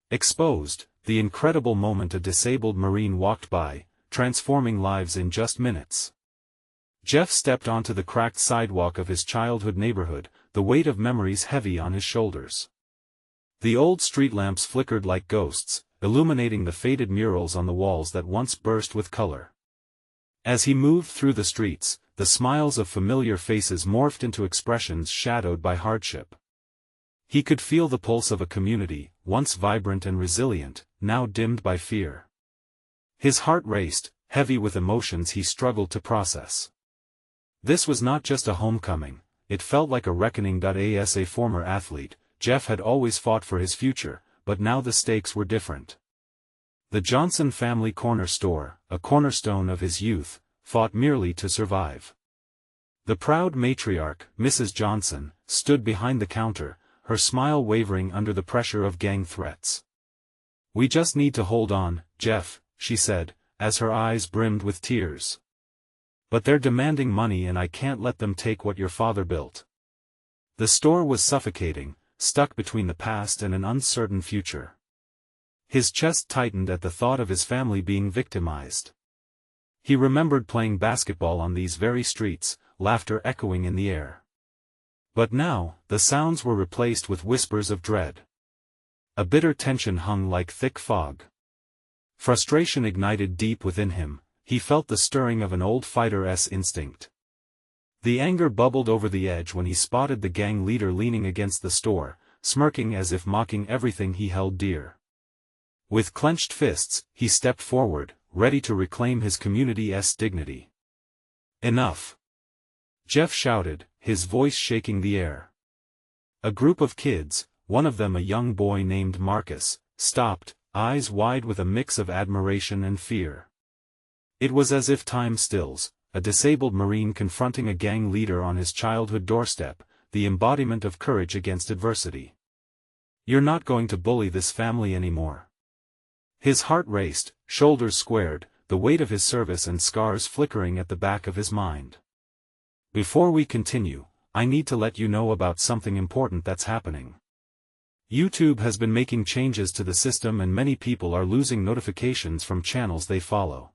Exposed, the incredible moment a disabled Marine walked by, transforming lives in just minutes. Jeff stepped onto the cracked sidewalk of his childhood neighborhood, the weight of memories heavy on his shoulders. The old street lamps flickered like ghosts, illuminating the faded murals on the walls that once burst with color. As he moved through the streets, the smiles of familiar faces morphed into expressions shadowed by hardship. He could feel the pulse of a community, once vibrant and resilient, now dimmed by fear. His heart raced, heavy with emotions he struggled to process. This was not just a homecoming, it felt like a reckoning. As a former athlete, Jeff had always fought for his future, but now the stakes were different. The Johnson family corner store, a cornerstone of his youth, fought merely to survive. The proud matriarch, Mrs. Johnson, stood behind the counter, her smile wavering under the pressure of gang threats. "We just need to hold on, Jeff," she said, as her eyes brimmed with tears. "But they're demanding money and I can't let them take what your father built." The store was suffocating, stuck between the past and an uncertain future. His chest tightened at the thought of his family being victimized. He remembered playing basketball on these very streets, laughter echoing in the air. But now, the sounds were replaced with whispers of dread. A bitter tension hung like thick fog. Frustration ignited deep within him, he felt the stirring of an old fighter's instinct. The anger bubbled over the edge when he spotted the gang leader leaning against the store, smirking as if mocking everything he held dear. With clenched fists, he stepped forward, ready to reclaim his community's dignity. "Enough!" Jeff shouted, his voice shaking the air. A group of kids, one of them a young boy named Marcus, stopped, eyes wide with a mix of admiration and fear. It was as if time stills, a disabled Marine confronting a gang leader on his childhood doorstep, the embodiment of courage against adversity. "You're not going to bully this family anymore." His heart raced, shoulders squared, the weight of his service and scars flickering at the back of his mind. "Before we continue, I need to let you know about something important that's happening. YouTube has been making changes to the system and many people are losing notifications from channels they follow.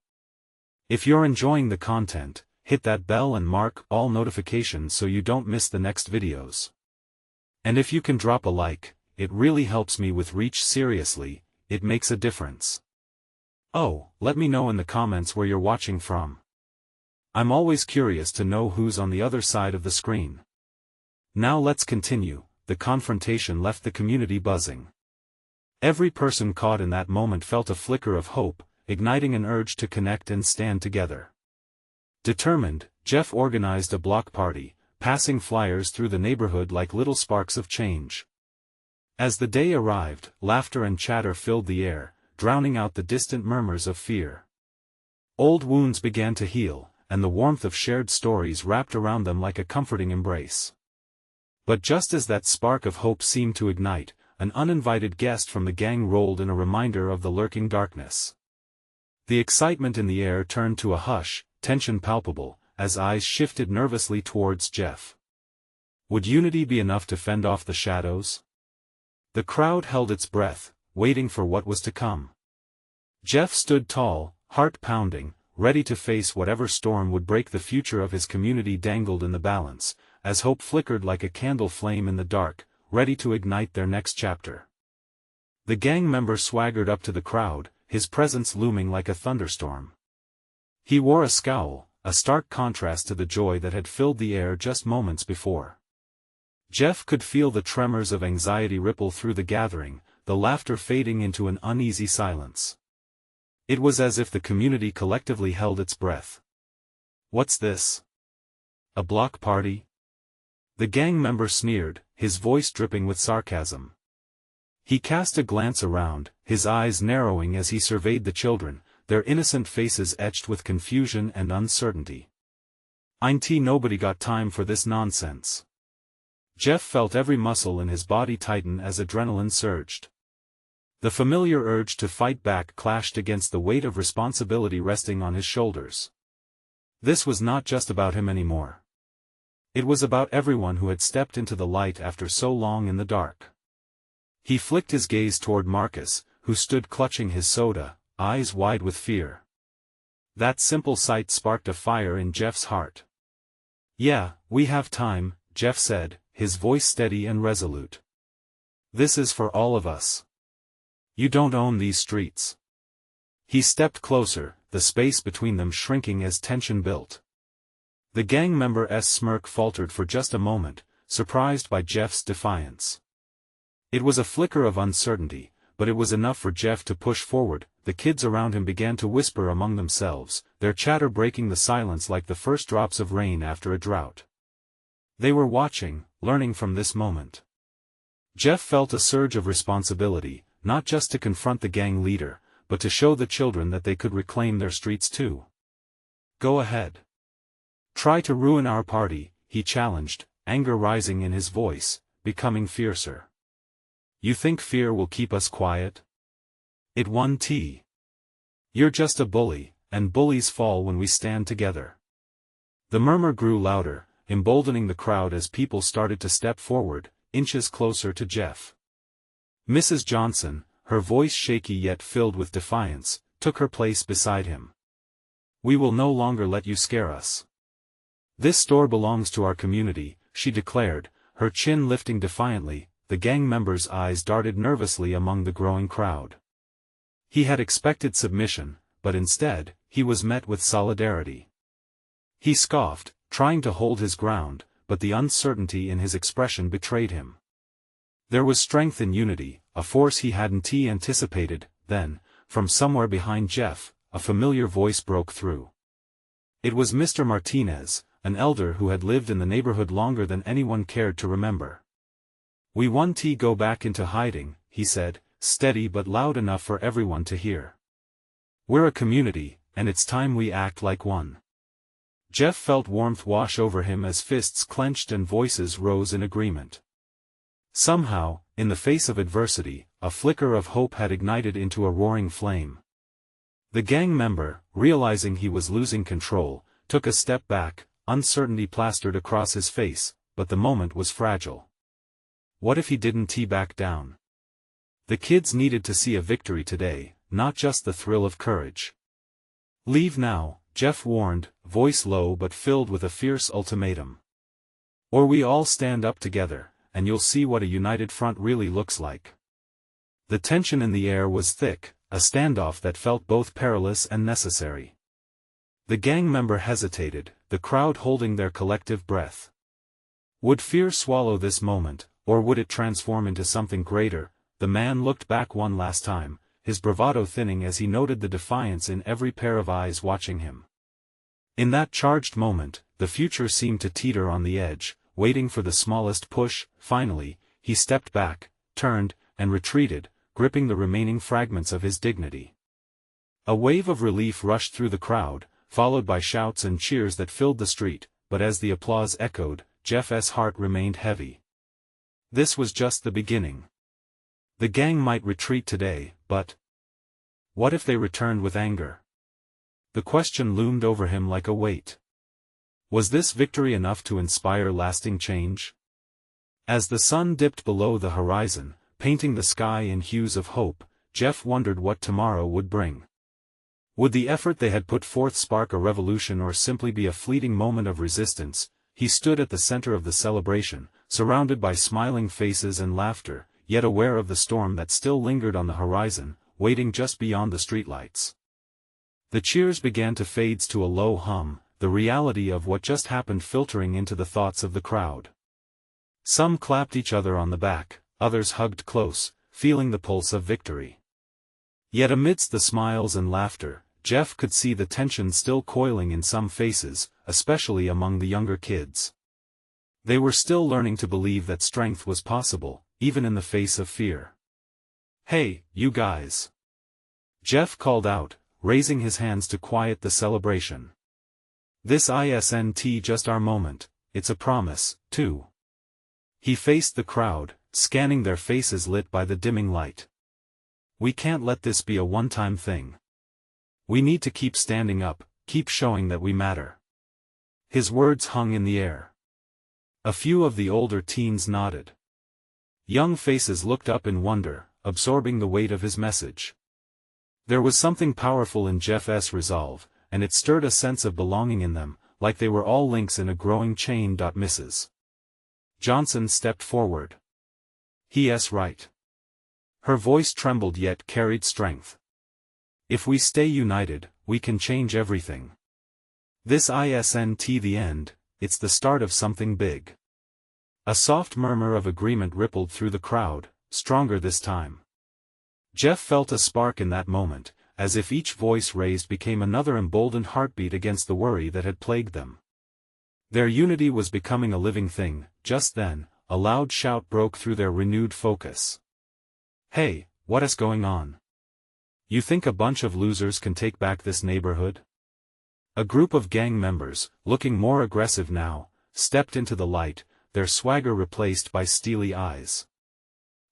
If you're enjoying the content, hit that bell and mark all notifications so you don't miss the next videos. And if you can drop a like, it really helps me with reach. Seriously, it makes a difference. Oh, let me know in the comments where you're watching from. I'm always curious to know who's on the other side of the screen. Now let's continue. The confrontation left the community buzzing. Every person caught in that moment felt a flicker of hope, igniting an urge to connect and stand together. Determined, Jeff organized a block party, passing flyers through the neighborhood like little sparks of change. As the day arrived, laughter and chatter filled the air, drowning out the distant murmurs of fear. Old wounds began to heal, and the warmth of shared stories wrapped around them like a comforting embrace. But just as that spark of hope seemed to ignite, an uninvited guest from the gang rolled in, a reminder of the lurking darkness. The excitement in the air turned to a hush, tension palpable, as eyes shifted nervously towards Jeff. Would unity be enough to fend off the shadows? The crowd held its breath, waiting for what was to come. Jeff stood tall, heart pounding, ready to face whatever storm would break. The future of his community dangled in the balance, as hope flickered like a candle flame in the dark, ready to ignite their next chapter. The gang member swaggered up to the crowd, his presence looming like a thunderstorm. He wore a scowl, a stark contrast to the joy that had filled the air just moments before. Jeff could feel the tremors of anxiety ripple through the gathering, the laughter fading into an uneasy silence. It was as if the community collectively held its breath. "What's this? A block party?" The gang member sneered, his voice dripping with sarcasm. He cast a glance around, his eyes narrowing as he surveyed the children, their innocent faces etched with confusion and uncertainty. "Ain't nobody got time for this nonsense." Jeff felt every muscle in his body tighten as adrenaline surged. The familiar urge to fight back clashed against the weight of responsibility resting on his shoulders. This was not just about him anymore. It was about everyone who had stepped into the light after so long in the dark. He flicked his gaze toward Marcus, who stood clutching his soda, eyes wide with fear. That simple sight sparked a fire in Jeff's heart. "Yeah, we have time," Jeff said, his voice steady and resolute. "This is for all of us. You don't own these streets." He stepped closer, the space between them shrinking as tension built. The gang member's smirk faltered for just a moment, surprised by Jeff's defiance. It was a flicker of uncertainty, but it was enough for Jeff to push forward. The kids around him began to whisper among themselves, their chatter breaking the silence like the first drops of rain after a drought. They were watching, learning from this moment. Jeff felt a surge of responsibility, not just to confront the gang leader, but to show the children that they could reclaim their streets too. "Go ahead. Try to ruin our party," he challenged, anger rising in his voice, becoming fiercer. "You think fear will keep us quiet? It won't. You're just a bully, and bullies fall when we stand together." The murmur grew louder, emboldening the crowd as people started to step forward, inches closer to Jeff. Mrs. Johnson, her voice shaky yet filled with defiance, took her place beside him. "We will no longer let you scare us. This store belongs to our community," she declared, her chin lifting defiantly. The gang member's eyes darted nervously among the growing crowd. He had expected submission, but instead, he was met with solidarity. He scoffed, trying to hold his ground, but the uncertainty in his expression betrayed him. There was strength in unity, a force he hadn't anticipated. Then, from somewhere behind Jeff, a familiar voice broke through. It was Mr. Martinez, an elder who had lived in the neighborhood longer than anyone cared to remember. "We want to go back into hiding," he said, steady but loud enough for everyone to hear. "We're a community, and it's time we act like one." Jeff felt warmth wash over him as fists clenched and voices rose in agreement. Somehow, in the face of adversity, a flicker of hope had ignited into a roaring flame. The gang member, realizing he was losing control, took a step back, uncertainty plastered across his face, but the moment was fragile. What if he didn't back down? The kids needed to see a victory today, not just the thrill of courage. "Leave now," Jeff warned, voice low but filled with a fierce ultimatum. "Or we all stand up together, and you'll see what a united front really looks like." The tension in the air was thick, a standoff that felt both perilous and necessary. The gang member hesitated, the crowd holding their collective breath. Would fear swallow this moment, or would it transform into something greater? The man looked back one last time, his bravado thinning as he noted the defiance in every pair of eyes watching him. In that charged moment, the future seemed to teeter on the edge, waiting for the smallest push. Finally, he stepped back, turned, and retreated, gripping the remaining fragments of his dignity. A wave of relief rushed through the crowd, followed by shouts and cheers that filled the street, but as the applause echoed, Jeff's heart remained heavy. This was just the beginning. The gang might retreat today, but what if they returned with anger? The question loomed over him like a weight. Was this victory enough to inspire lasting change? As the sun dipped below the horizon, painting the sky in hues of hope, Jeff wondered what tomorrow would bring. Would the effort they had put forth spark a revolution or simply be a fleeting moment of resistance? He stood at the center of the celebration, surrounded by smiling faces and laughter, yet aware of the storm that still lingered on the horizon, waiting just beyond the streetlights. The cheers began to fade to a low hum, the reality of what just happened filtering into the thoughts of the crowd. Some clapped each other on the back, others hugged close, feeling the pulse of victory. Yet amidst the smiles and laughter, Jeff could see the tension still coiling in some faces, especially among the younger kids. They were still learning to believe that strength was possible, even in the face of fear. "Hey, you guys!" Jeff called out, raising his hands to quiet the celebration. "This isn't just our moment, it's a promise, too." He faced the crowd, scanning their faces lit by the dimming light. "We can't let this be a one-time thing. We need to keep standing up, keep showing that we matter." His words hung in the air. A few of the older teens nodded. Young faces looked up in wonder, absorbing the weight of his message. There was something powerful in Jeff's resolve, and it stirred a sense of belonging in them, like they were all links in a growing chain. Mrs. Johnson stepped forward. "He's right." Her voice trembled yet carried strength. "If we stay united, we can change everything. This isn't the end, it's the start of something big." A soft murmur of agreement rippled through the crowd, stronger this time. Jeff felt a spark in that moment, as if each voice raised became another emboldened heartbeat against the worry that had plagued them. Their unity was becoming a living thing. Just then, a loud shout broke through their renewed focus. "Hey, what's going on? You think a bunch of losers can take back this neighborhood?" A group of gang members, looking more aggressive now, stepped into the light, their swagger replaced by steely eyes.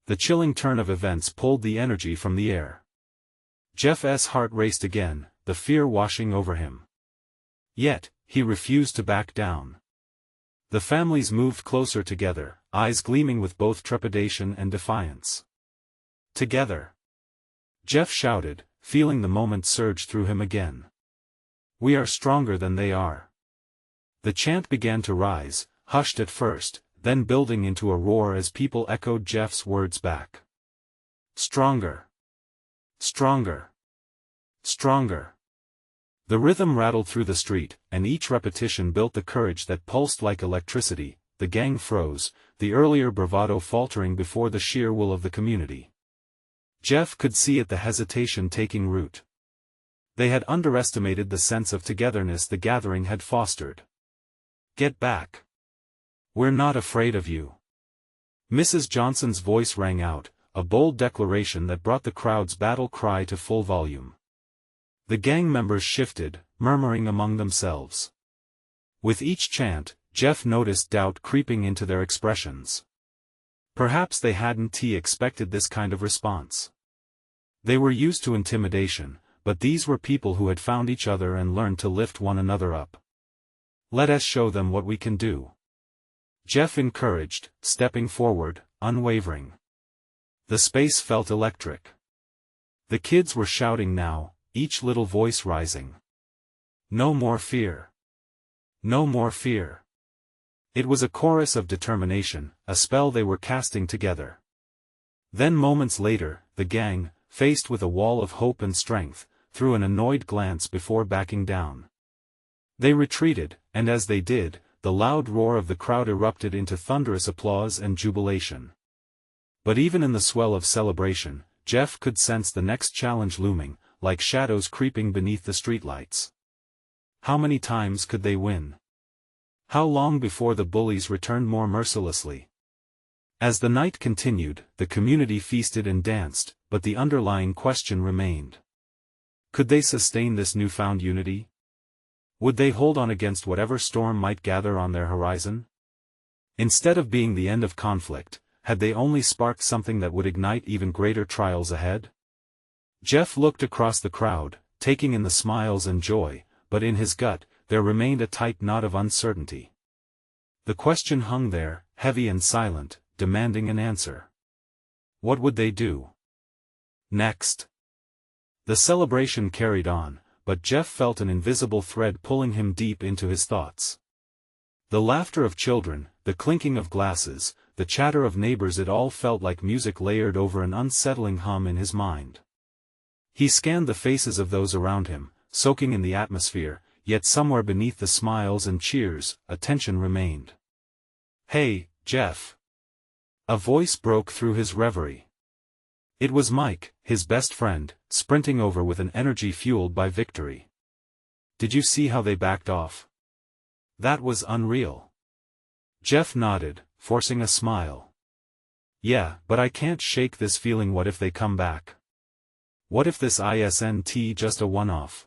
The chilling turn of events pulled the energy from the air. Jeff's heart raced again, the fear washing over him. Yet, he refused to back down. The families moved closer together, eyes gleaming with both trepidation and defiance. "Together!" Jeff shouted, feeling the moment surge through him again. "We are stronger than they are." The chant began to rise, hushed at first, then building into a roar as people echoed Jeff's words back. "Stronger! Stronger! Stronger!" The rhythm rattled through the street, and each repetition built the courage that pulsed like electricity. The gang froze, the earlier bravado faltering before the sheer will of the community. Jeff could see it, the hesitation taking root. They had underestimated the sense of togetherness the gathering had fostered. "Get back! We're not afraid of you." Mrs. Johnson's voice rang out, a bold declaration that brought the crowd's battle cry to full volume. The gang members shifted, murmuring among themselves. With each chant, Jeff noticed doubt creeping into their expressions. Perhaps they hadn't expected this kind of response. They were used to intimidation, but these were people who had found each other and learned to lift one another up. "Let us show them what we can do," Jeff encouraged, stepping forward, unwavering. The space felt electric. The kids were shouting now, each little voice rising. "No more fear! No more fear!" It was a chorus of determination, a spell they were casting together. Then moments later, the gang, faced with a wall of hope and strength, threw an annoyed glance before backing down. They retreated, and as they did, the loud roar of the crowd erupted into thunderous applause and jubilation. But even in the swell of celebration, Jeff could sense the next challenge looming, like shadows creeping beneath the streetlights. How many times could they win? How long before the bullies returned more mercilessly? As the night continued, the community feasted and danced, but the underlying question remained. Could they sustain this newfound unity? Would they hold on against whatever storm might gather on their horizon? Instead of being the end of conflict, had they only sparked something that would ignite even greater trials ahead? Jeff looked across the crowd, taking in the smiles and joy, but in his gut, there remained a tight knot of uncertainty. The question hung there, heavy and silent, demanding an answer. What would they do next? The celebration carried on, but Jeff felt an invisible thread pulling him deep into his thoughts. The laughter of children, the clinking of glasses, the chatter of neighbors, it all felt like music layered over an unsettling hum in his mind. He scanned the faces of those around him, soaking in the atmosphere, yet somewhere beneath the smiles and cheers, a tension remained. "Hey, Jeff!" A voice broke through his reverie. It was Mike, his best friend, sprinting over with an energy fueled by victory. "Did you see how they backed off? That was unreal." Jeff nodded, forcing a smile. "Yeah, but I can't shake this feeling. What if they come back? What if this isn't just a one-off?"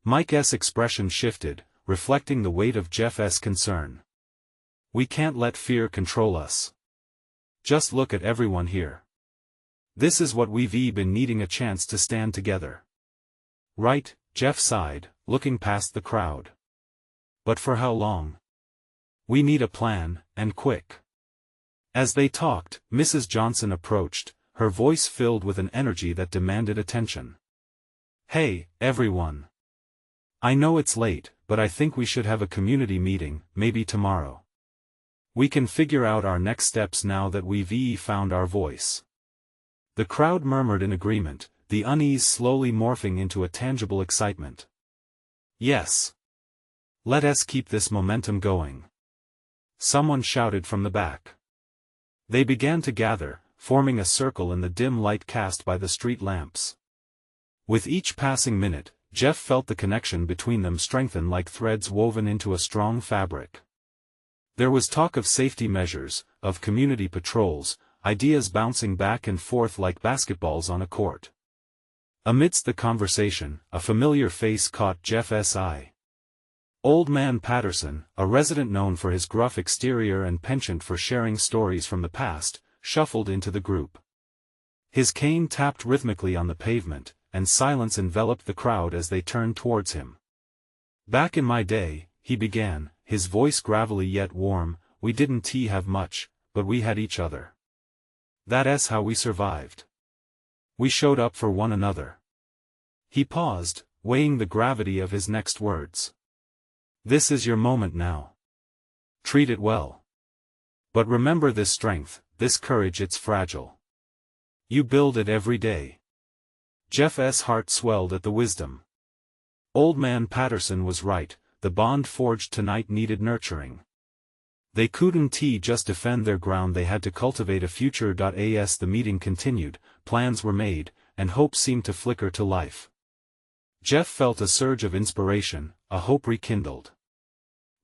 Mike's expression shifted, reflecting the weight of Jeff's concern. "We can't let fear control us. Just look at everyone here. This is what we've been needing, a chance to stand together." "Right," Jeff sighed, looking past the crowd. "But for how long? We need a plan, and quick." As they talked, Mrs. Johnson approached, her voice filled with an energy that demanded attention. "Hey, everyone. I know it's late, but I think we should have a community meeting, maybe tomorrow. We can figure out our next steps now that we've found our voice." The crowd murmured in agreement, the unease slowly morphing into a tangible excitement. "Yes. Let us keep this momentum going," someone shouted from the back. They began to gather, forming a circle in the dim light cast by the street lamps. With each passing minute, Jeff felt the connection between them strengthen like threads woven into a strong fabric. There was talk of safety measures, of community patrols, ideas bouncing back and forth like basketballs on a court. Amidst the conversation, a familiar face caught Jeff's eye. Old Man Patterson, a resident known for his gruff exterior and penchant for sharing stories from the past, shuffled into the group. His cane tapped rhythmically on the pavement, and silence enveloped the crowd as they turned towards him. "Back in my day," he began, his voice gravelly yet warm, "we didn't have much, but we had each other. That's how we survived. We showed up for one another." He paused, weighing the gravity of his next words. "This is your moment now. Treat it well. But remember this strength, this courage, it's fragile. You build it every day." Jeff's heart swelled at the wisdom. Old Man Patterson was right, the bond forged tonight needed nurturing. They couldn't just defend their ground, they had to cultivate a future. As the meeting continued, plans were made, and hope seemed to flicker to life. Jeff felt a surge of inspiration, a hope rekindled.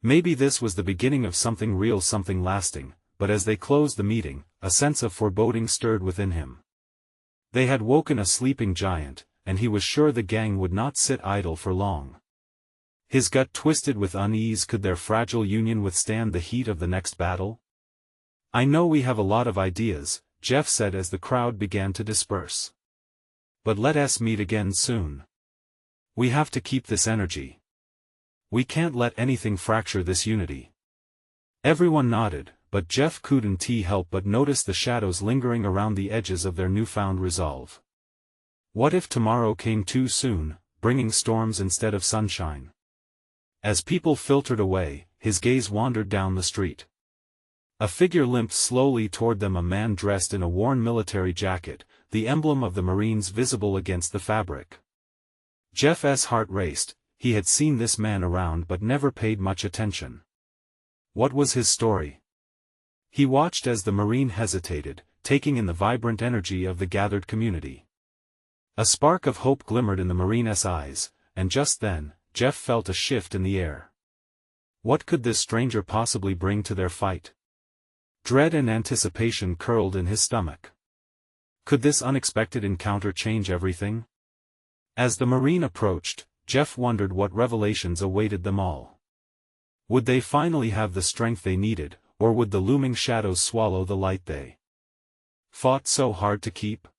Maybe this was the beginning of something real, something lasting, but as they closed the meeting, a sense of foreboding stirred within him. They had woken a sleeping giant, and he was sure the gang would not sit idle for long. His gut twisted with unease. Could their fragile union withstand the heat of the next battle? "I know we have a lot of ideas," Jeff said as the crowd began to disperse. "But let us meet again soon. We have to keep this energy. We can't let anything fracture this unity." Everyone nodded, but Jeff couldn't help but notice the shadows lingering around the edges of their newfound resolve. What if tomorrow came too soon, bringing storms instead of sunshine? As people filtered away, his gaze wandered down the street. A figure limped slowly toward them, a man dressed in a worn military jacket, the emblem of the Marines visible against the fabric. Jeff's heart raced. He had seen this man around but never paid much attention. What was his story? He watched as the Marine hesitated, taking in the vibrant energy of the gathered community. A spark of hope glimmered in the Marine's eyes, and just then, Jeff felt a shift in the air. What could this stranger possibly bring to their fight? Dread and anticipation curled in his stomach. Could this unexpected encounter change everything? As the Marine approached, Jeff wondered what revelations awaited them all. Would they finally have the strength they needed, or would the looming shadows swallow the light they fought so hard to keep?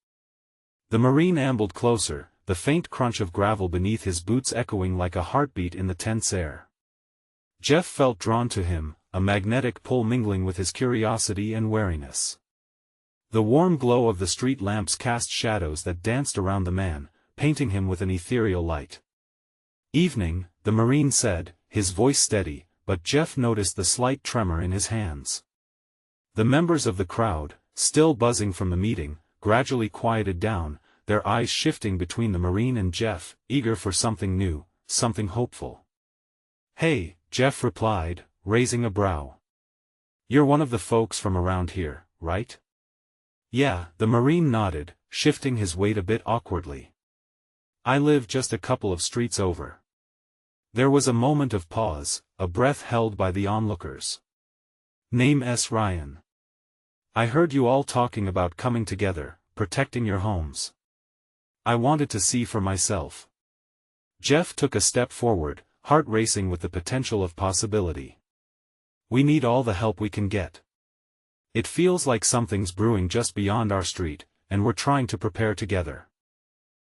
The Marine ambled closer, the faint crunch of gravel beneath his boots echoing like a heartbeat in the tense air. Jeff felt drawn to him, a magnetic pull mingling with his curiosity and wariness. The warm glow of the street lamps cast shadows that danced around the man, painting him with an ethereal light. "Evening," the Marine said, his voice steady, but Jeff noticed the slight tremor in his hands. The members of the crowd, still buzzing from the meeting, gradually quieted down, their eyes shifting between the Marine and Jeff, eager for something new, something hopeful. "Hey," Jeff replied, raising a brow. "You're one of the folks from around here, right?" "Yeah," the Marine nodded, shifting his weight a bit awkwardly. "I live just a couple of streets over." There was a moment of pause, a breath held by the onlookers. "Name's Ryan. I heard you all talking about coming together, protecting your homes. I wanted to see for myself." Jeff took a step forward, heart racing with the potential of possibility. "We need all the help we can get. It feels like something's brewing just beyond our street, and we're trying to prepare together."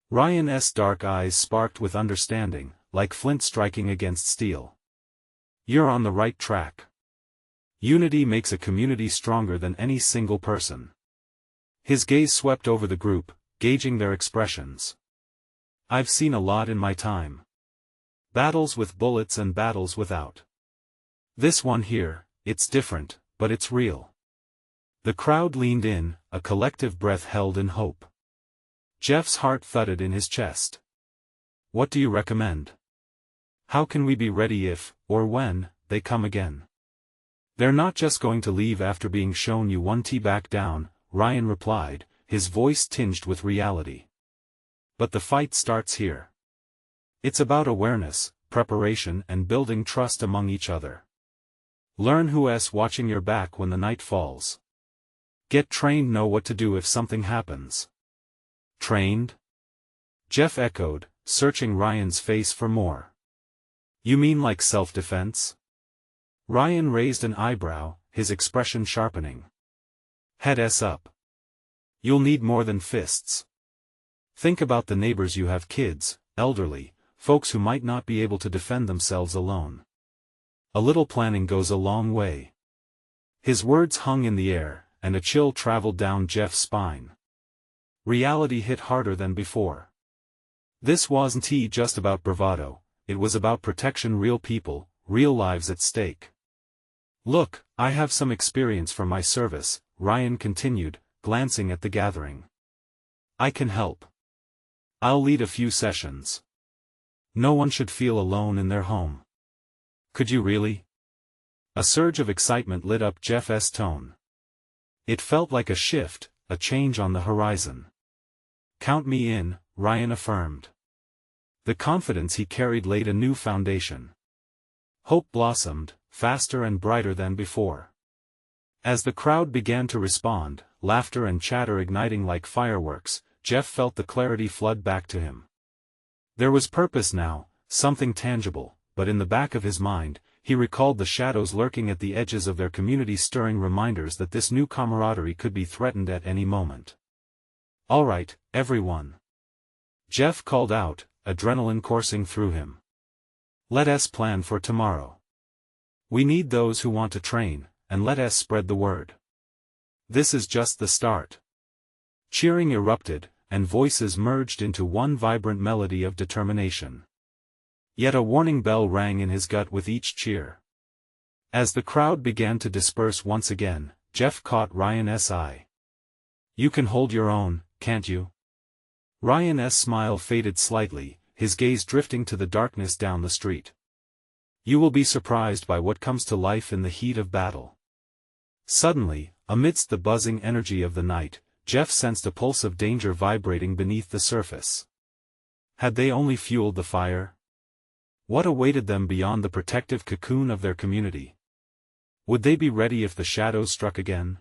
Ryan's dark eyes sparked with understanding, like flint striking against steel. "You're on the right track. Unity makes a community stronger than any single person. His gaze swept over the group, gauging their expressions. I've seen a lot in my time. Battles with bullets and battles without. This one here, it's different, but it's real. The crowd leaned in, a collective breath held in hope. Jeff's heart thudded in his chest. What do you recommend? How can we be ready if, or when, they come again? They're not just going to leave after being shown you one tea back down, Ryan replied, his voice tinged with reality. But the fight starts here. It's about awareness, preparation and building trust among each other. Learn who's watching your back when the night falls. Get trained, know what to do if something happens. Trained? Jeff echoed, searching Ryan's face for more. You mean like self-defense? Ryan raised an eyebrow, his expression sharpening. Head up. You'll need more than fists. Think about the neighbors you have, kids, elderly, folks who might not be able to defend themselves alone. A little planning goes a long way. His words hung in the air, and a chill traveled down Jeff's spine. Reality hit harder than before. This wasn't just about bravado, it was about protection, real people, real lives at stake. Look, I have some experience from my service, Ryan continued, glancing at the gathering. I can help. I'll lead a few sessions. No one should feel alone in their home. Could you really? A surge of excitement lit up Jeff's tone. It felt like a shift, a change on the horizon. Count me in, Ryan affirmed. The confidence he carried laid a new foundation. Hope blossomed, faster and brighter than before. As the crowd began to respond, laughter and chatter igniting like fireworks, Jeff felt the clarity flood back to him. There was purpose now, something tangible, but in the back of his mind, he recalled the shadows lurking at the edges of their community, stirring reminders that this new camaraderie could be threatened at any moment. All right, everyone. Jeff called out, adrenaline coursing through him. Let us plan for tomorrow. We need those who want to train, and let us spread the word. This is just the start. Cheering erupted, and voices merged into one vibrant melody of determination. Yet a warning bell rang in his gut with each cheer. As the crowd began to disperse once again, Jeff caught Ryan's eye. You can hold your own, can't you? Ryan's smile faded slightly, his gaze drifting to the darkness down the street. You will be surprised by what comes to life in the heat of battle. Suddenly, amidst the buzzing energy of the night, Jeff sensed a pulse of danger vibrating beneath the surface. Had they only fueled the fire? What awaited them beyond the protective cocoon of their community? Would they be ready if the shadows struck again?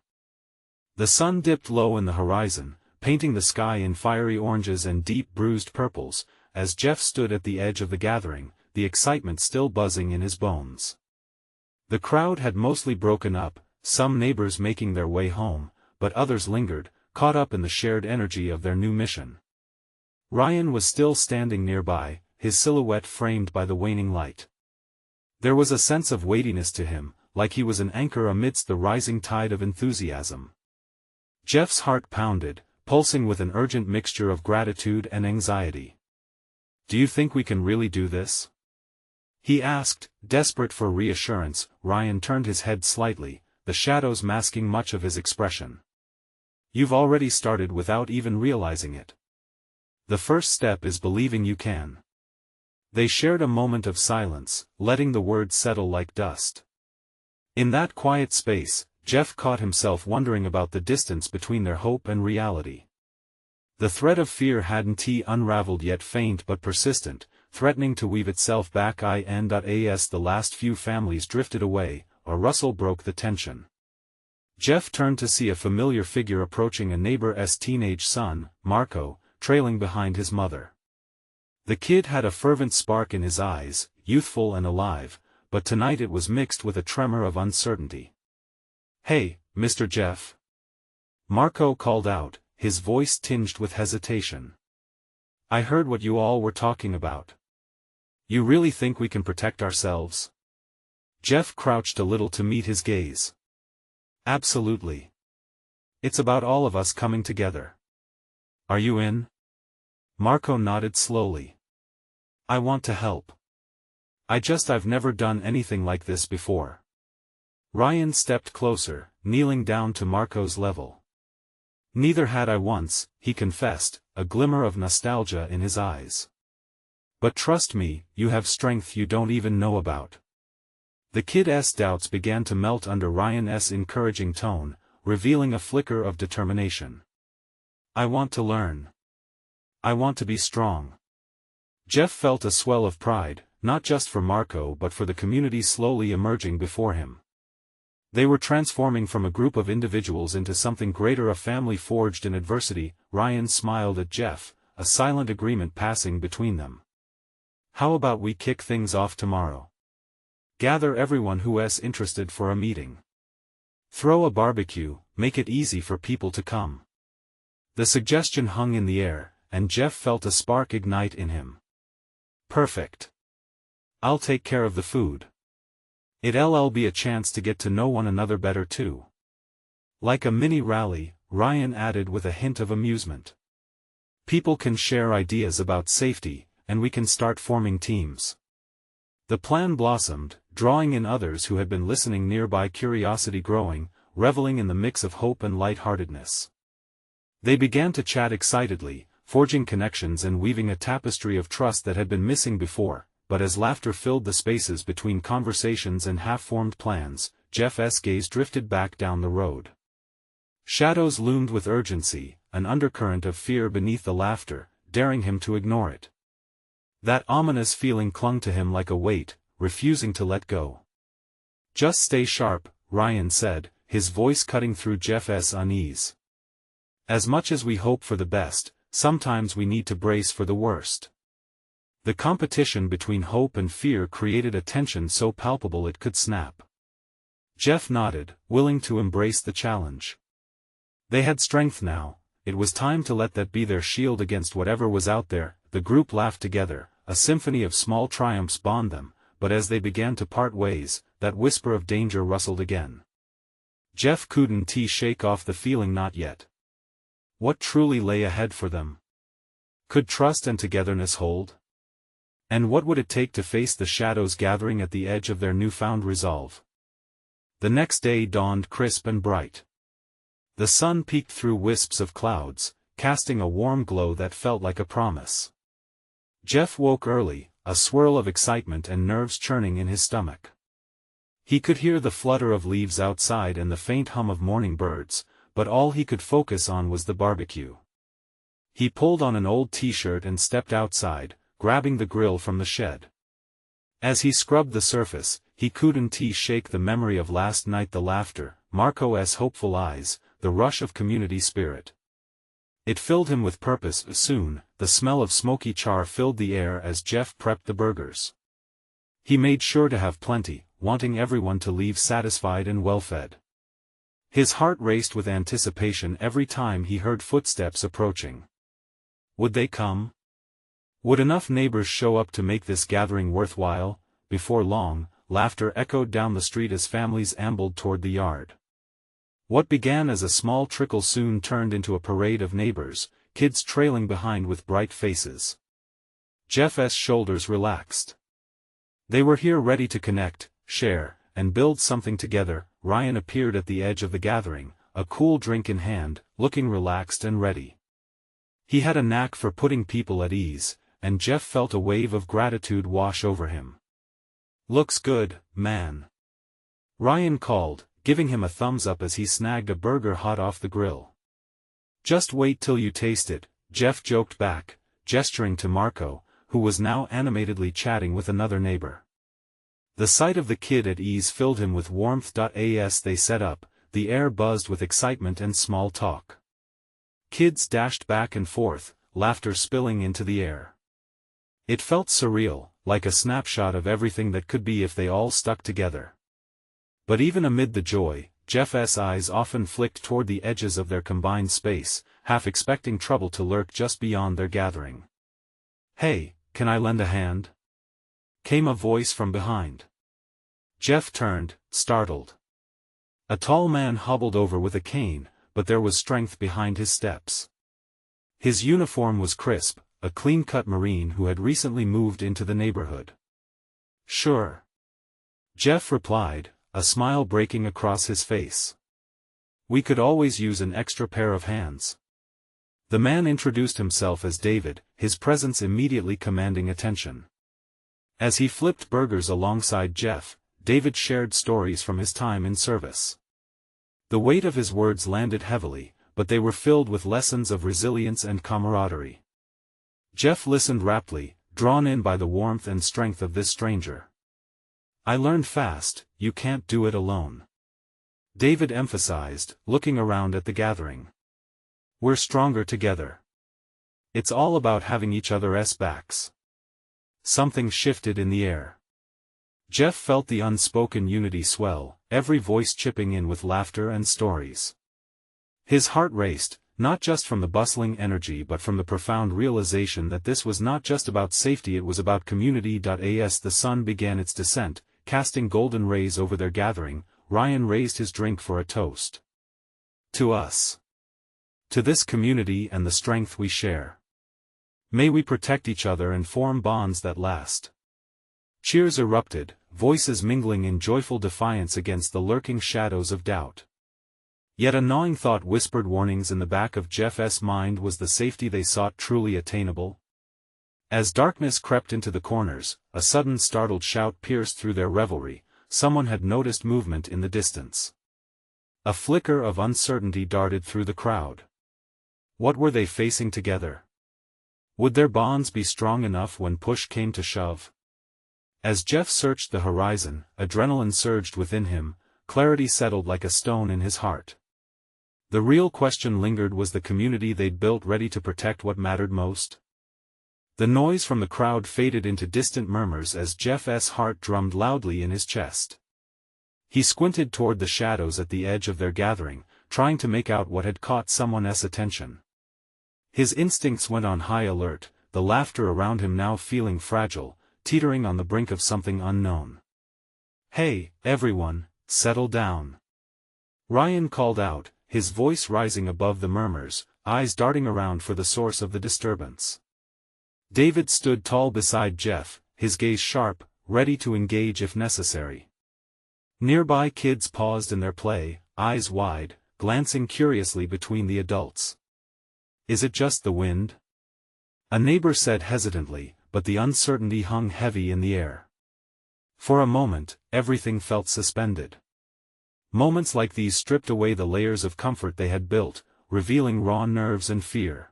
The sun dipped low in the horizon, painting the sky in fiery oranges and deep bruised purples, as Jeff stood at the edge of the gathering, the excitement still buzzing in his bones. The crowd had mostly broken up, some neighbors making their way home, but others lingered, caught up in the shared energy of their new mission. Ryan was still standing nearby, his silhouette framed by the waning light. There was a sense of weightiness to him, like he was an anchor amidst the rising tide of enthusiasm. Jeff's heart pounded, pulsing with an urgent mixture of gratitude and anxiety. Do you think we can really do this? He asked, desperate for reassurance. Ryan turned his head slightly, the shadows masking much of his expression. You've already started without even realizing it. The first step is believing you can. They shared a moment of silence, letting the words settle like dust. In that quiet space, Jeff caught himself wondering about the distance between their hope and reality. The thread of fear hadn't unraveled yet, faint but persistent, threatening to weave itself back in. As the last few families drifted away, a rustle broke the tension. Jeff turned to see a familiar figure approaching, a neighbor's teenage son, Marco, trailing behind his mother. The kid had a fervent spark in his eyes, youthful and alive, but tonight it was mixed with a tremor of uncertainty. Hey, Mr. Jeff. Marco called out, his voice tinged with hesitation. I heard what you all were talking about. You really think we can protect ourselves? Jeff crouched a little to meet his gaze. Absolutely. It's about all of us coming together. Are you in? Marco nodded slowly. I want to help. I've never done anything like this before. Ryan stepped closer, kneeling down to Marco's level. Neither had I once, he confessed, a glimmer of nostalgia in his eyes. But trust me, you have strength you don't even know about. The kid's doubts began to melt under Ryan's encouraging tone, revealing a flicker of determination. I want to learn. I want to be strong. Jeff felt a swell of pride, not just for Marco but for the community slowly emerging before him. They were transforming from a group of individuals into something greater, a family forged in adversity. Ryan smiled at Jeff, a silent agreement passing between them. How about we kick things off tomorrow? Gather everyone who's interested for a meeting. Throw a barbecue, make it easy for people to come. The suggestion hung in the air, and Jeff felt a spark ignite in him. Perfect. I'll take care of the food. It'll be a chance to get to know one another better too. Like a mini rally, Ryan added with a hint of amusement. People can share ideas about safety, and we can start forming teams. The plan blossomed, drawing in others who had been listening nearby, curiosity growing, reveling in the mix of hope and lightheartedness. They began to chat excitedly, forging connections and weaving a tapestry of trust that had been missing before. But as laughter filled the spaces between conversations and half-formed plans, Jeff's gaze drifted back down the road. Shadows loomed with urgency, an undercurrent of fear beneath the laughter, daring him to ignore it. That ominous feeling clung to him like a weight, refusing to let go. Just stay sharp, Ryan said, his voice cutting through Jeff's unease. As much as we hope for the best, sometimes we need to brace for the worst. The competition between hope and fear created a tension so palpable it could snap. Jeff nodded, willing to embrace the challenge. They had strength now, it was time to let that be their shield against whatever was out there. The group laughed together, a symphony of small triumphs bound them, but as they began to part ways, that whisper of danger rustled again. Jeff couldn't shake off the feeling, not yet. What truly lay ahead for them? Could trust and togetherness hold? And what would it take to face the shadows gathering at the edge of their newfound resolve? The next day dawned crisp and bright. The sun peeked through wisps of clouds, casting a warm glow that felt like a promise. Jeff woke early, a swirl of excitement and nerves churning in his stomach. He could hear the flutter of leaves outside and the faint hum of morning birds, but all he could focus on was the barbecue. He pulled on an old t-shirt and stepped outside, grabbing the grill from the shed. As he scrubbed the surface, he couldn't shake the memory of last night, the laughter, Marco's hopeful eyes, the rush of community spirit. It filled him with purpose. Soon, the smell of smoky char filled the air as Jeff prepped the burgers. He made sure to have plenty, wanting everyone to leave satisfied and well-fed. His heart raced with anticipation every time he heard footsteps approaching. Would they come? Would enough neighbors show up to make this gathering worthwhile? Before long, laughter echoed down the street as families ambled toward the yard. What began as a small trickle soon turned into a parade of neighbors, kids trailing behind with bright faces. Jeff's shoulders relaxed. They were here ready to connect, share, and build something together. Ryan appeared at the edge of the gathering, a cool drink in hand, looking relaxed and ready. He had a knack for putting people at ease, and Jeff felt a wave of gratitude wash over him. Looks good, man. Ryan called, giving him a thumbs up as he snagged a burger hot off the grill. Just wait till you taste it, Jeff joked back, gesturing to Marco, who was now animatedly chatting with another neighbor. The sight of the kid at ease filled him with warmth. As they set up, the air buzzed with excitement and small talk. Kids dashed back and forth, laughter spilling into the air. It felt surreal, like a snapshot of everything that could be if they all stuck together. But even amid the joy, Jeff's eyes often flicked toward the edges of their combined space, half expecting trouble to lurk just beyond their gathering. Hey, can I lend a hand? Came a voice from behind. Jeff turned, startled. A tall man hobbled over with a cane, but there was strength behind his steps. His uniform was crisp, a clean-cut Marine who had recently moved into the neighborhood. "Sure," Jeff replied, a smile breaking across his face. "We could always use an extra pair of hands." The man introduced himself as David, his presence immediately commanding attention. As he flipped burgers alongside Jeff, David shared stories from his time in service. The weight of his words landed heavily, but they were filled with lessons of resilience and camaraderie. Jeff listened raptly, drawn in by the warmth and strength of this stranger. "I learned fast, you can't do it alone," David emphasized, looking around at the gathering. "We're stronger together. It's all about having each other's backs." Something shifted in the air. Jeff felt the unspoken unity swell, every voice chipping in with laughter and stories. His heart raced, not just from the bustling energy but from the profound realization that this was not just about safety, it was about community. As the sun began its descent, casting golden rays over their gathering, Ryan raised his drink for a toast. "To us. To this community and the strength we share. May we protect each other and form bonds that last." Cheers erupted, voices mingling in joyful defiance against the lurking shadows of doubt. Yet a gnawing thought whispered warnings in the back of Jeff's mind. Was the safety they sought truly attainable? As darkness crept into the corners, a sudden startled shout pierced through their revelry. Someone had noticed movement in the distance. A flicker of uncertainty darted through the crowd. What were they facing together? Would their bonds be strong enough when push came to shove? As Jeff searched the horizon, adrenaline surged within him, clarity settled like a stone in his heart. The real question lingered: was the community they'd built ready to protect what mattered most? The noise from the crowd faded into distant murmurs as Jeff's heart drummed loudly in his chest. He squinted toward the shadows at the edge of their gathering, trying to make out what had caught someone's attention. His instincts went on high alert, the laughter around him now feeling fragile, teetering on the brink of something unknown. "Hey, everyone, settle down," Ryan called out, his voice rising above the murmurs, eyes darting around for the source of the disturbance. David stood tall beside Jeff, his gaze sharp, ready to engage if necessary. Nearby kids paused in their play, eyes wide, glancing curiously between the adults. "Is it just the wind?" a neighbor said hesitantly, but the uncertainty hung heavy in the air. For a moment, everything felt suspended. Moments like these stripped away the layers of comfort they had built, revealing raw nerves and fear.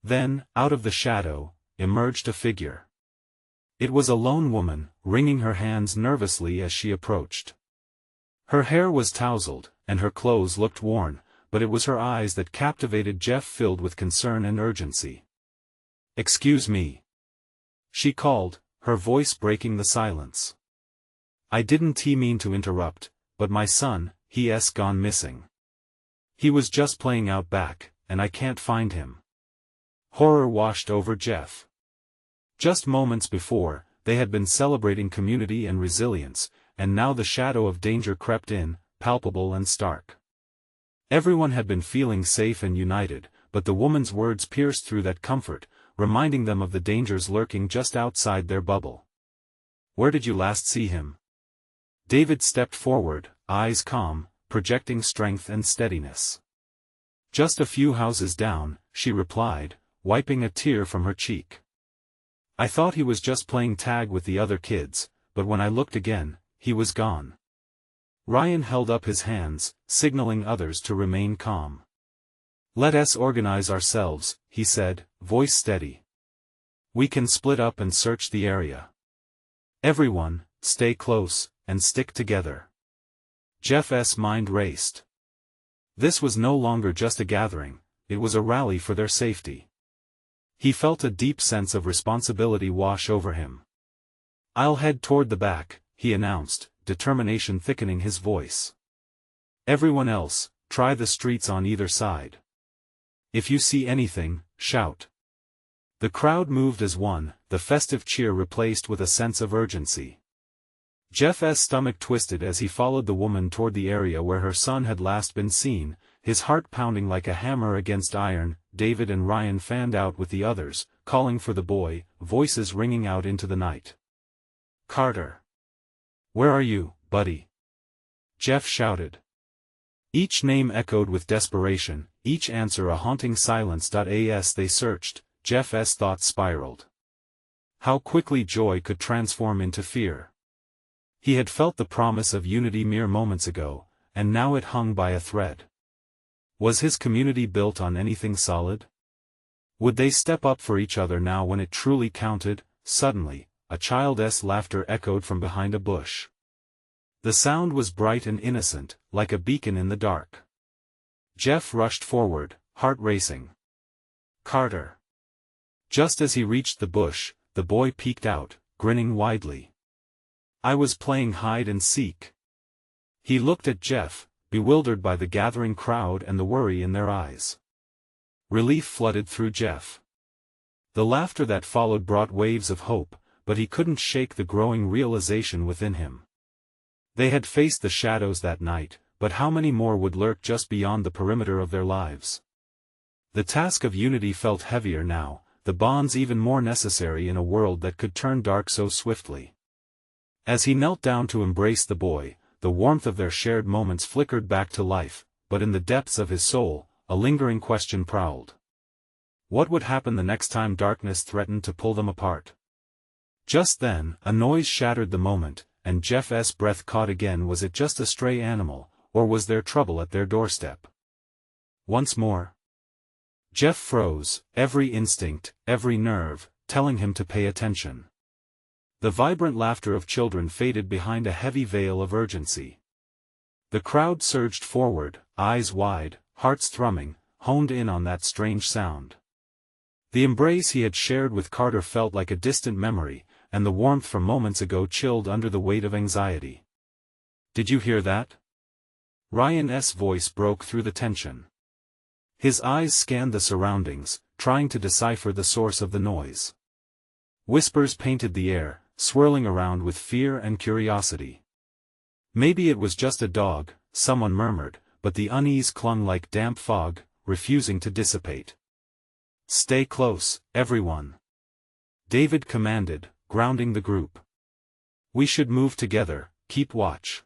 Then, out of the shadow, emerged a figure. It was a lone woman, wringing her hands nervously as she approached. Her hair was tousled, and her clothes looked worn, but it was her eyes that captivated Jeff, filled with concern and urgency. "Excuse me," she called, her voice breaking the silence. "I didn't mean to interrupt, but my son, he's gone missing. He was just playing out back, and I can't find him." Horror washed over Jeff. Just moments before, they had been celebrating community and resilience, and now the shadow of danger crept in, palpable and stark. Everyone had been feeling safe and united, but the woman's words pierced through that comfort, reminding them of the dangers lurking just outside their bubble. "Where did you last see him?" David stepped forward, eyes calm, projecting strength and steadiness. "Just a few houses down," she replied, wiping a tear from her cheek. "I thought he was just playing tag with the other kids, but when I looked again, he was gone." Ryan held up his hands, signaling others to remain calm. "Let us organize ourselves," he said, voice steady. "We can split up and search the area. Everyone, stay close, and stick together." Jeff's mind raced. This was no longer just a gathering, it was a rally for their safety. He felt a deep sense of responsibility wash over him. "I'll head toward the back," he announced, determination thickening his voice. "Everyone else, try the streets on either side. If you see anything, shout." The crowd moved as one, the festive cheer replaced with a sense of urgency. Jeff's stomach twisted as he followed the woman toward the area where her son had last been seen, his heart pounding like a hammer against iron. David and Ryan fanned out with the others, calling for the boy, voices ringing out into the night. "Carter! Where are you, buddy?" Jeff shouted. Each name echoed with desperation, each answer a haunting silence. As they searched, Jeff's thoughts spiraled. How quickly joy could transform into fear. He had felt the promise of unity mere moments ago, and now it hung by a thread. Was his community built on anything solid? Would they step up for each other now when it truly counted? Suddenly, a child's laughter echoed from behind a bush. The sound was bright and innocent, like a beacon in the dark. Jeff rushed forward, heart racing. "Carter!" Just as he reached the bush, the boy peeked out, grinning widely. "I was playing hide and seek." He looked at Jeff, bewildered by the gathering crowd and the worry in their eyes. Relief flooded through Jeff. The laughter that followed brought waves of hope, but he couldn't shake the growing realization within him. They had faced the shadows that night, but how many more would lurk just beyond the perimeter of their lives? The task of unity felt heavier now, the bonds even more necessary in a world that could turn dark so swiftly. As he knelt down to embrace the boy, the warmth of their shared moments flickered back to life, but in the depths of his soul, a lingering question prowled. What would happen the next time darkness threatened to pull them apart? Just then, a noise shattered the moment, and Jeff's breath caught again. Was it just a stray animal, or was there trouble at their doorstep? Once more. Jeff froze, every instinct, every nerve, telling him to pay attention. The vibrant laughter of children faded behind a heavy veil of urgency. The crowd surged forward, eyes wide, hearts thrumming, honed in on that strange sound. The embrace he had shared with Carter felt like a distant memory, and the warmth from moments ago chilled under the weight of anxiety. "Did you hear that?" Ryan's voice broke through the tension. His eyes scanned the surroundings, trying to decipher the source of the noise. Whispers painted the air, swirling around with fear and curiosity. "Maybe it was just a dog," someone murmured, but the unease clung like damp fog, refusing to dissipate. "Stay close, everyone," David commanded, grounding the group. "We should move together, keep watch."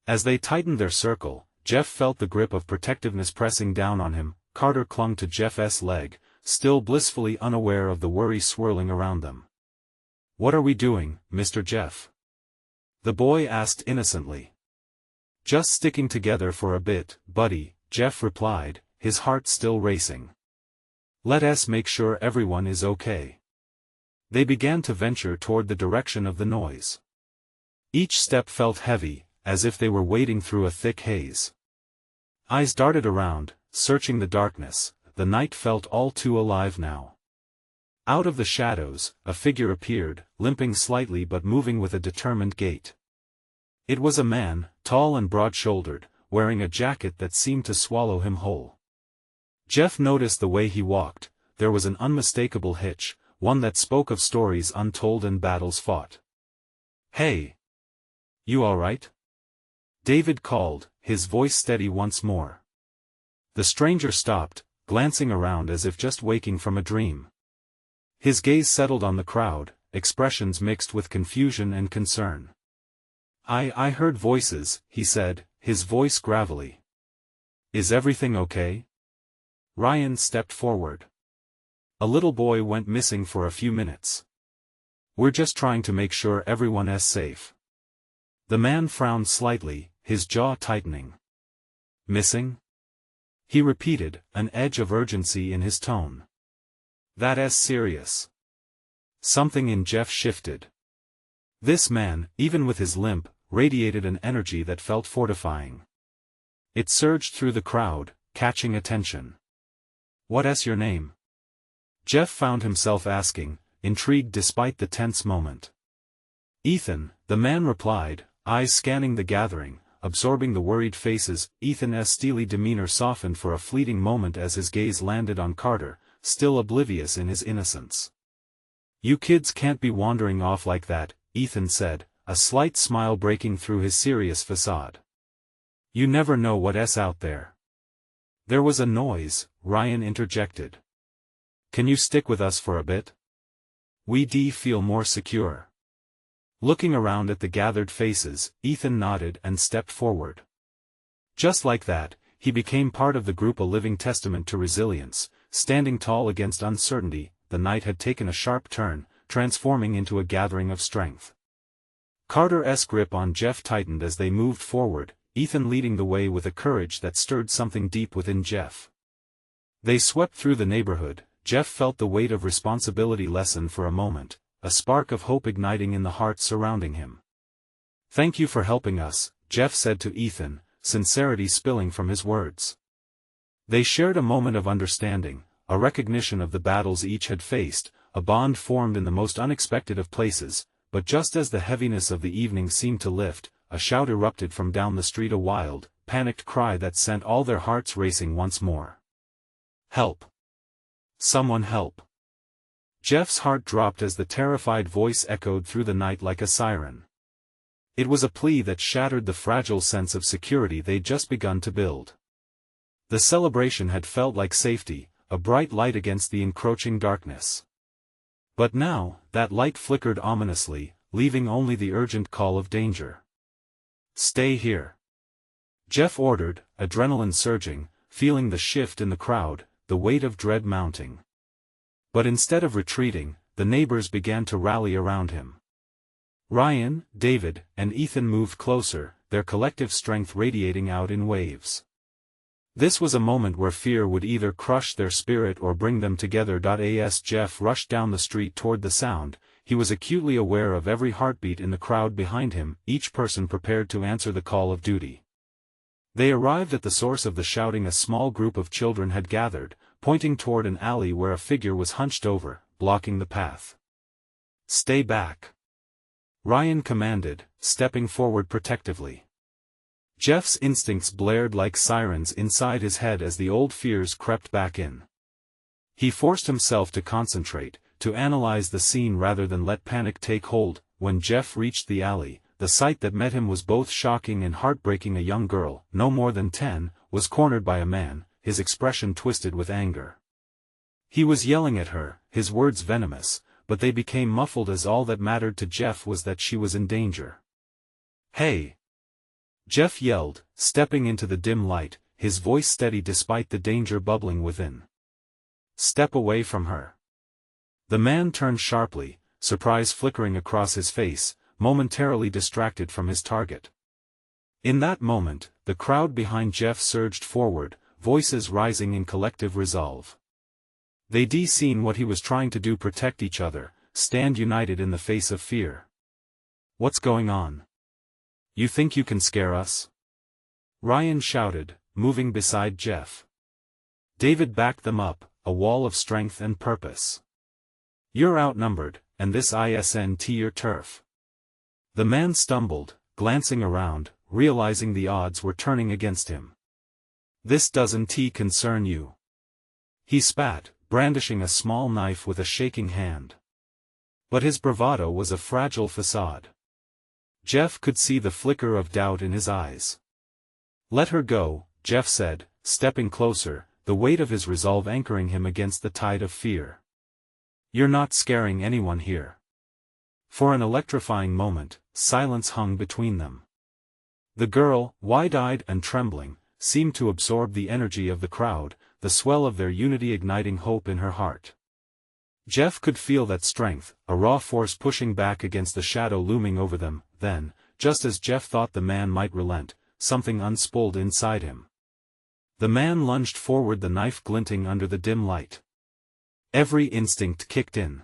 As they tightened their circle, Jeff felt the grip of protectiveness pressing down on him. Carter clung to Jeff's leg, still blissfully unaware of the worry swirling around them. "What are we doing, Mr. Jeff?" the boy asked innocently. "Just sticking together for a bit, buddy," Jeff replied, his heart still racing. "Let us make sure everyone is okay." They began to venture toward the direction of the noise. Each step felt heavy, as if they were wading through a thick haze. Eyes darted around, searching the darkness. The night felt all too alive now. Out of the shadows, a figure appeared, limping slightly but moving with a determined gait. It was a man, tall and broad-shouldered, wearing a jacket that seemed to swallow him whole. Jeff noticed the way he walked. There was an unmistakable hitch, one that spoke of stories untold and battles fought. "Hey! You all right?" David called, his voice steady once more. The stranger stopped, glancing around as if just waking from a dream. His gaze settled on the crowd, expressions mixed with confusion and concern. I heard voices," he said, his voice gravelly. "Is everything okay?" Ryan stepped forward. "A little boy went missing for a few minutes. We're just trying to make sure everyone is safe." The man frowned slightly, his jaw tightening. "Missing?" he repeated, an edge of urgency in his tone. "That is serious." Something in Jeff shifted. This man, even with his limp, radiated an energy that felt fortifying. It surged through the crowd, catching attention. "What is your name?" Jeff found himself asking, intrigued despite the tense moment. "Ethan," the man replied, eyes scanning the gathering, absorbing the worried faces. Ethan's steely demeanor softened for a fleeting moment as his gaze landed on Carter, still oblivious in his innocence. "You kids can't be wandering off like that," Ethan said, a slight smile breaking through his serious facade. "You never know what's out there." "There was a noise," Ryan interjected. "Can you stick with us for a bit? We'd feel more secure." Looking around at the gathered faces, Ethan nodded and stepped forward. Just like that, he became part of the group, a living testament to resilience, standing tall against uncertainty. The night had taken a sharp turn, transforming into a gathering of strength. Carter's grip on Jeff tightened as they moved forward, Ethan leading the way with a courage that stirred something deep within Jeff. They swept through the neighborhood. Jeff felt the weight of responsibility lessen for a moment, a spark of hope igniting in the hearts surrounding him. "Thank you for helping us," Jeff said to Ethan, sincerity spilling from his words. They shared a moment of understanding, a recognition of the battles each had faced, a bond formed in the most unexpected of places. But just as the heaviness of the evening seemed to lift, a shout erupted from down the street, a wild, panicked cry that sent all their hearts racing once more. "Help! Someone help!" Jeff's heart dropped as the terrified voice echoed through the night like a siren. It was a plea that shattered the fragile sense of security they'd just begun to build. The celebration had felt like safety, a bright light against the encroaching darkness. But now, that light flickered ominously, leaving only the urgent call of danger. "Stay here," Jeff ordered, adrenaline surging, feeling the shift in the crowd, the weight of dread mounting. But instead of retreating, the neighbors began to rally around him. Ryan, David, and Ethan moved closer, their collective strength radiating out in waves. This was a moment where fear would either crush their spirit or bring them together. As Jeff rushed down the street toward the sound, he was acutely aware of every heartbeat in the crowd behind him, each person prepared to answer the call of duty. They arrived at the source of the shouting. A small group of children had gathered, pointing toward an alley where a figure was hunched over, blocking the path. "Stay back," Ryan commanded, stepping forward protectively. Jeff's instincts blared like sirens inside his head as the old fears crept back in. He forced himself to concentrate, to analyze the scene rather than let panic take hold. When Jeff reached the alley, the sight that met him was both shocking and heartbreaking. A young girl, no more than 10, was cornered by a man, his expression twisted with anger. He was yelling at her, his words venomous, but they became muffled as all that mattered to Jeff was that she was in danger. "Hey!" Jeff yelled, stepping into the dim light, his voice steady despite the danger bubbling within. "Step away from her." The man turned sharply, surprise flickering across his face, momentarily distracted from his target. In that moment, the crowd behind Jeff surged forward, voices rising in collective resolve. They'd seen what he was trying to do: protect each other, stand united in the face of fear. "What's going on? You think you can scare us?" Ryan shouted, moving beside Jeff. David backed them up, a wall of strength and purpose. "You're outnumbered, and this isn't your turf." The man stumbled, glancing around, realizing the odds were turning against him. "This doesn't concern you." He spat, brandishing a small knife with a shaking hand. But his bravado was a fragile facade. Jeff could see the flicker of doubt in his eyes. "Let her go," Jeff said, stepping closer, the weight of his resolve anchoring him against the tide of fear. "You're not scaring anyone here." For an electrifying moment, silence hung between them. The girl, wide-eyed and trembling, seemed to absorb the energy of the crowd, the swell of their unity igniting hope in her heart. Jeff could feel that strength, a raw force pushing back against the shadow looming over them. Then, just as Jeff thought the man might relent, something unspooled inside him. The man lunged forward, the knife glinting under the dim light. Every instinct kicked in.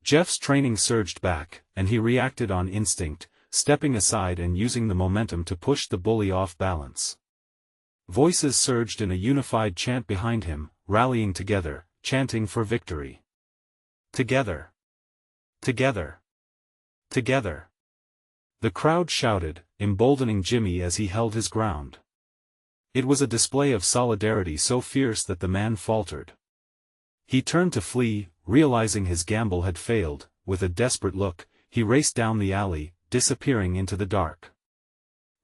Jeff's training surged back, and he reacted on instinct, stepping aside and using the momentum to push the bully off balance. Voices surged in a unified chant behind him, rallying together, chanting for victory. "Together! Together! Together!" The crowd shouted, emboldening Jimmy as he held his ground. It was a display of solidarity so fierce that the man faltered. He turned to flee, realizing his gamble had failed. With a desperate look, he raced down the alley, disappearing into the dark.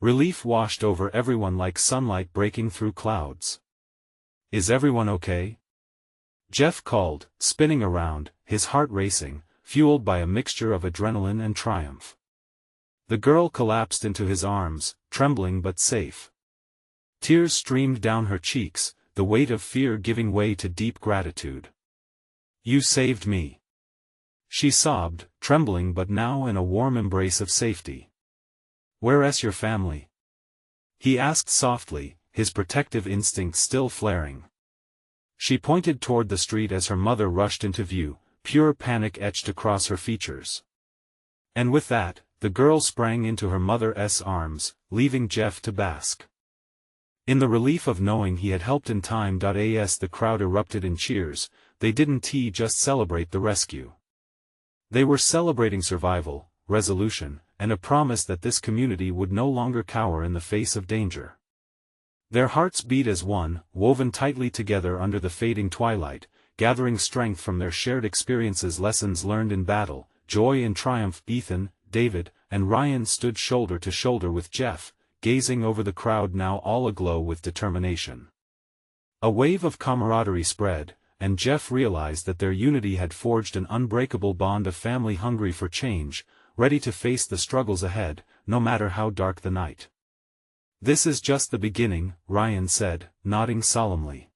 Relief washed over everyone like sunlight breaking through clouds. "Is everyone okay?" Jeff called, spinning around, his heart racing, fueled by a mixture of adrenaline and triumph. The girl collapsed into his arms, trembling but safe. Tears streamed down her cheeks, the weight of fear giving way to deep gratitude. "You saved me," she sobbed, trembling but now in a warm embrace of safety. "Where's your family?" he asked softly, his protective instincts still flaring. She pointed toward the street as her mother rushed into view, pure panic etched across her features. And with that, the girl sprang into her mother's arms, leaving Jeff to bask in the relief of knowing he had helped in time. As the crowd erupted in cheers, they didn't just celebrate the rescue. They were celebrating survival, resolution, and a promise that this community would no longer cower in the face of danger. Their hearts beat as one, woven tightly together under the fading twilight, gathering strength from their shared experiences, lessons learned in battle, joy and triumph. Ethan, David, and Ryan stood shoulder to shoulder with Jeff, gazing over the crowd now all aglow with determination. A wave of camaraderie spread, and Jeff realized that their unity had forged an unbreakable bond of family hungry for change, ready to face the struggles ahead, no matter how dark the night. "This is just the beginning," Ryan said, nodding solemnly.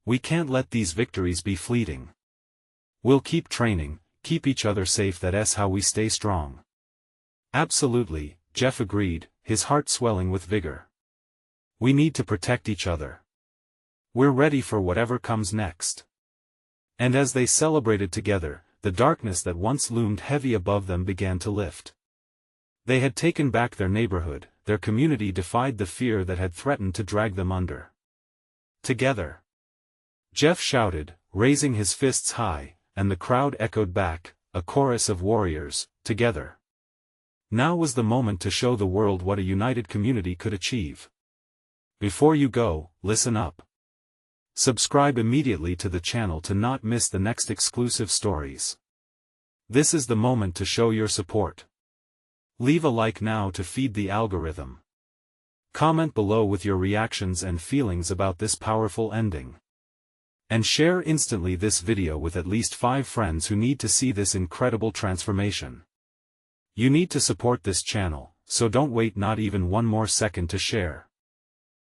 "We can't let these victories be fleeting. We'll keep training, keep each other safe. That's how we stay strong." "Absolutely," Jeff agreed, his heart swelling with vigor. "We need to protect each other. We're ready for whatever comes next." And as they celebrated together, the darkness that once loomed heavy above them began to lift. They had taken back their neighborhood, their community defied the fear that had threatened to drag them under. "Together!" Jeff shouted, raising his fists high, and the crowd echoed back, a chorus of warriors, "Together!" Now was the moment to show the world what a united community could achieve. Before you go, listen up. Subscribe immediately to the channel to not miss the next exclusive stories. This is the moment to show your support. Leave a like now to feed the algorithm. Comment below with your reactions and feelings about this powerful ending. And share instantly this video with at least 5 friends who need to see this incredible transformation. You need to support this channel, so don't wait not even one more second to share.